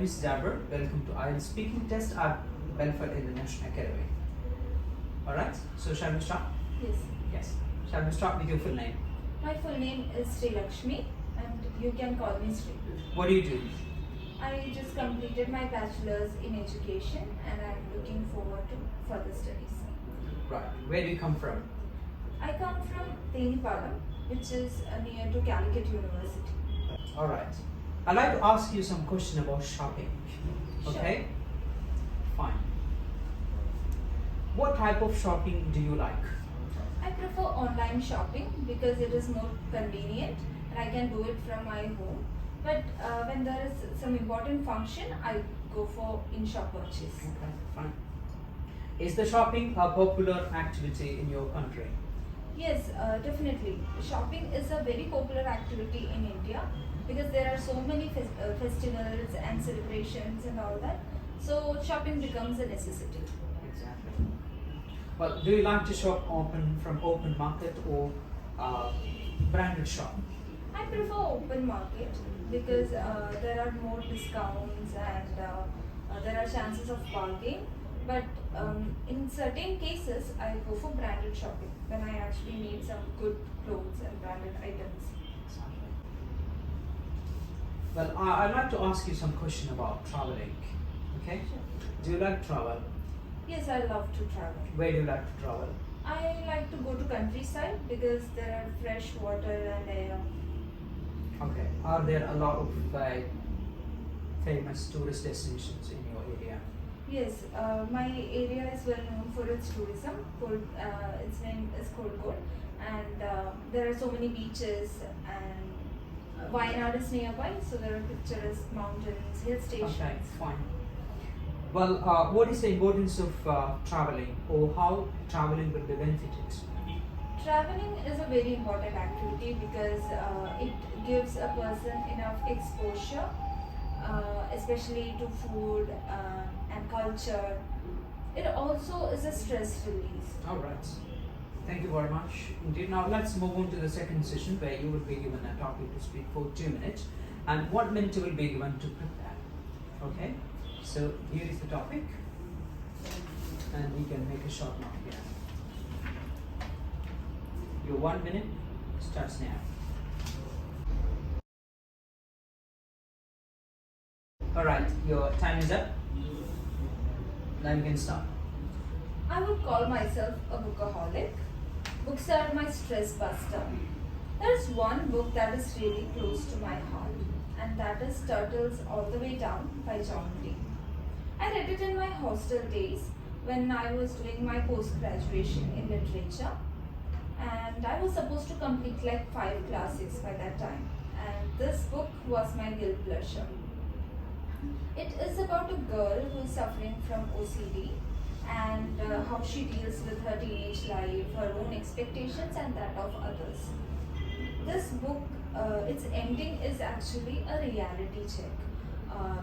is Dabber. Welcome to Ielts Speaking Test at Belford International Academy. Alright, so shall we start? Yes. Yes. Shall we start with your full name? My full name is Sri Lakshmi and you can call me Sri. What do you do? I just completed my bachelor's in education and I'm looking forward to further studies. Right. Where do you come from? I come from Tenipalam, which is near to Calicut University. Alright. I'd like to ask you some question about shopping. Okay? Fine. What type of shopping do you like? I prefer online shopping because it is more convenient and I can do it from my home. But when there is some important function, I go for in-shop purchase. Okay, fine. Is the shopping a popular activity in your country? Yes, definitely. Shopping is a very popular activity in India because there are so many festivals and celebrations and all that. So shopping becomes a necessity. Exactly. Well, do you like to shop from open market or branded shop? I prefer open market because there are more discounts and there are chances of bargain. But in certain cases, I go for branded shopping when I actually need some good clothes and branded items. Well, I'd like to ask you some question about traveling. Okay? Sure. Do you like travel? Yes, I love to travel. Where do you like to travel? I like to go to countryside because there are fresh water and air. Okay. Are there a lot of famous tourist destinations in your area? Yes, my area is well known for its tourism. Its name is Kolkot, and there are so many beaches and Wayanad is nearby, so there are picturesque mountains, hill stations. Okay, fine. Well, what is the importance of traveling, or how traveling will be benefited? Traveling is a very important activity because it gives a person enough exposure, especially to food and culture. It also is a stress release. All right. Thank you very much indeed. Now let's move on to the second session where you will be given a topic to speak for 2 minutes and 1 minute will be given to prepare. Okay? So here is the topic and we can make a short note here. Your 1 minute starts now. Alright, your time is up. Now you can start. I would call myself a bookaholic. Books are my stress buster. There is one book that is really close to my heart, and that is Turtles All the Way Down by John Green. I read it in my hostel days when I was doing my post-graduation in literature, and I was supposed to complete like 5 classics by that time, and this book was my guilt pleasure. It is about a girl who is suffering from OCD and how she deals with her teenage life, her own expectations and that of others. This book, its ending is actually a reality check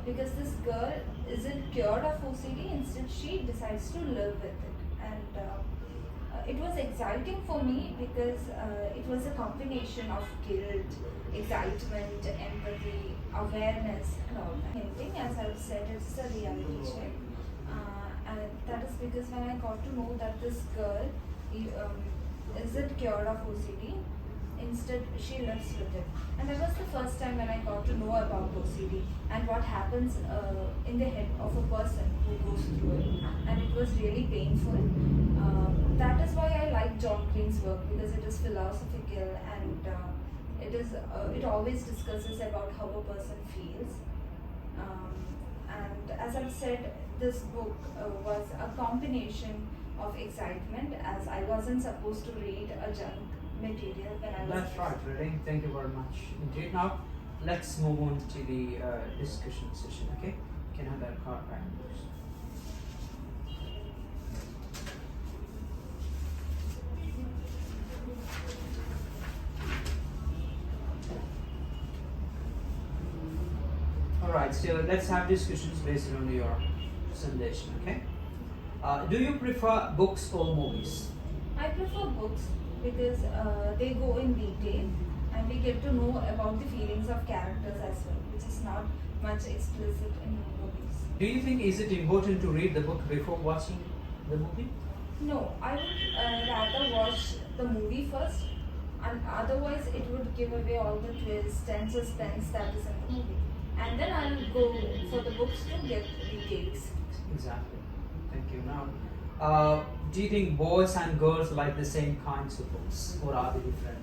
because this girl isn't cured of OCD, instead she decides to live with it. And it was exciting for me because it was a combination of guilt, excitement, empathy, awareness and all that. Ending, as I've said, it's a reality check. And that is because when I got to know that this girl isn't cured of OCD, instead she lives with it. And that was the first time when I got to know about OCD and what happens in the head of a person who goes through it. And it was really painful. That is why I like John Green's work, because it is philosophical and it always discusses about how a person feels. And as I've said, this book was a combination of excitement, as I wasn't supposed to read a junk material when I was. That's right, reading. Thank you very much indeed. Now let's move on to the discussion session. Okay, you can have that card back. Alright, so let's have discussions based on your presentation, okay? Do you prefer books or movies? I prefer books because they go in detail and we get to know about the feelings of characters as well, which is not much explicit in movies. Do you think is it important to read the book before watching the movie? No, I would rather watch the movie first, and otherwise it would give away all the twists and suspense that is in the movie. And then I'll go for the books to get details. Exactly. Thank you. Now, do you think boys and girls like the same kinds of books, or are they different?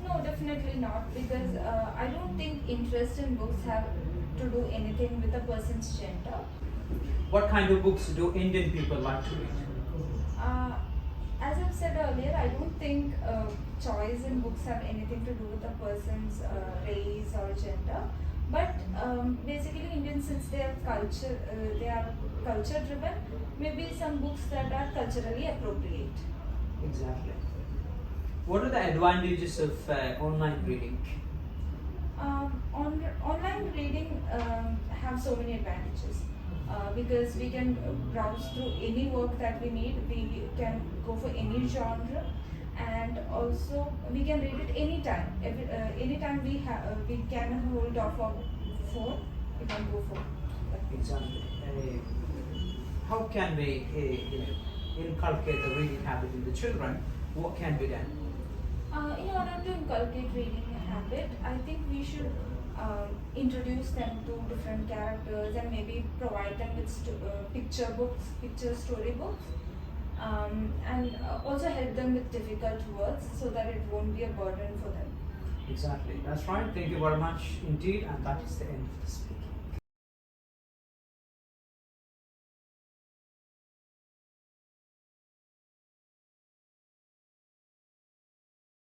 No, definitely not, because I don't think interest in books have to do anything with a person's gender. What kind of books do Indian people like to read? As I've said earlier, I don't think choice in books have anything to do with a person's race or gender. But basically, Indians, since they are culture driven, maybe some books that are culturally appropriate. Exactly. What are the advantages of online reading? Online reading have so many advantages. Because we can browse through any work that we need, we can go for any genre, and also we can read it anytime. Anytime we can hold off our phone, we can go for that. Exactly. How can we inculcate the reading habit in the children? What can be done? In order to inculcate reading habit, I think we should introduce them to different characters and maybe provide them with picture story books, and also help them with difficult words so that it won't be a burden for them. Exactly. That's right. Thank you very much indeed, and that is the end of the speech.